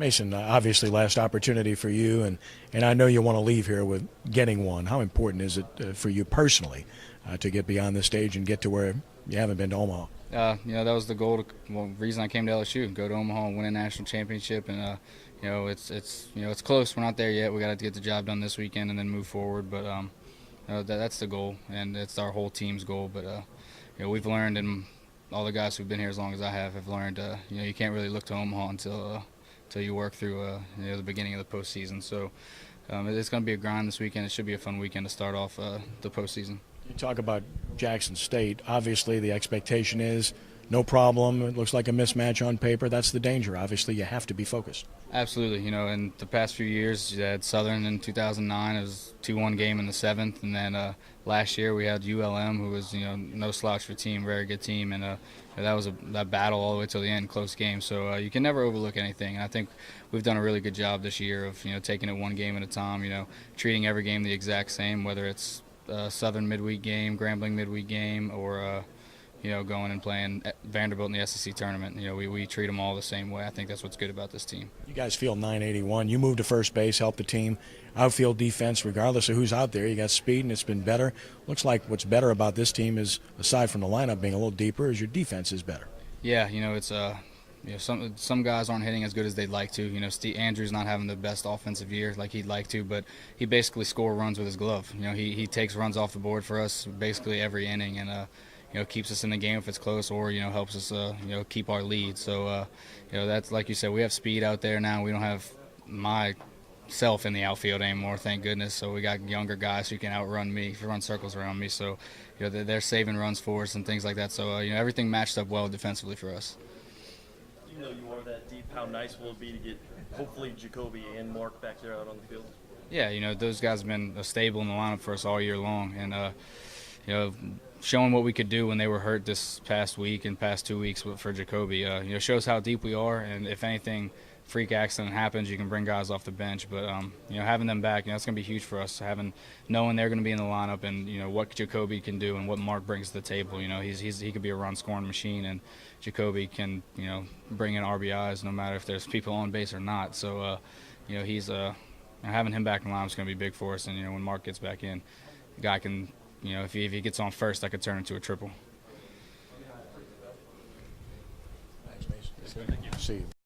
Mason, obviously last opportunity for you, and I know you want to leave here with getting one. How important is it for you personally to get beyond the stage and get to where you haven't been to Omaha? That was the goal. Reason I came to LSU, go to Omaha and win a national championship, and it's close. We're not there yet. We got to get the job done this weekend and then move forward. But that's the goal, and it's our whole team's goal. But we've learned, and all the guys who've been here as long as I have learned. You can't really look to Omaha until you work through the beginning of the postseason. So it's going to be a grind this weekend. It should be a fun weekend to start off the postseason. You talk about Jackson State. Obviously, the expectation is no problem. It looks like a mismatch on paper. That's the danger. Obviously, you have to be focused. Absolutely. In the past few years, you had Southern in 2009. It was a 2-1 game in the 7th. And then last year we had ULM, who was, no slouch for team, very good team. And that was that battle all the way till the end, close game. So you can never overlook anything. And I think we've done a really good job this year of, taking it one game at a time, treating every game the exact same, whether it's Southern midweek game, Grambling midweek game, or going and playing Vanderbilt in the SEC tournament. We treat them all the same way. I think that's what's good about this team. You guys field 981. You moved to first base, helped the team. Outfield defense, regardless of who's out there, you got speed, and it's been better. Looks like what's better about this team is, aside from the lineup being a little deeper, is your defense is better. Yeah, it's some guys aren't hitting as good as they'd like to. Steve Andrew's not having the best offensive year like he'd like to, but he basically scores runs with his glove. He takes runs off the board for us basically every inning, and keeps us in the game if it's close, or helps us keep our lead. So that's, like you said, we have speed out there now. We don't have myself in the outfield anymore, thank goodness. So we got younger guys who can outrun me, run circles around me. So they're saving runs for us and things like that. So everything matched up well defensively for us. Even though you are that deep, how nice will it be to get hopefully Jacoby and Mark back there out on the field? Yeah, those guys have been a stable in the lineup for us all year long, and showing what we could do when they were hurt this past week and past 2 weeks for Jacoby, shows how deep we are. And if anything, freak accident happens, you can bring guys off the bench. But having them back, it's going to be huge for us. Knowing they're going to be in the lineup, and what Jacoby can do and what Mark brings to the table. He could be a run scoring machine, and Jacoby can bring in RBIs no matter if there's people on base or not. So he's having him back in the lineup is going to be big for us. And when Mark gets back in, the guy can. If he gets on first, that could turn into a triple. Thanks, Mason. See you.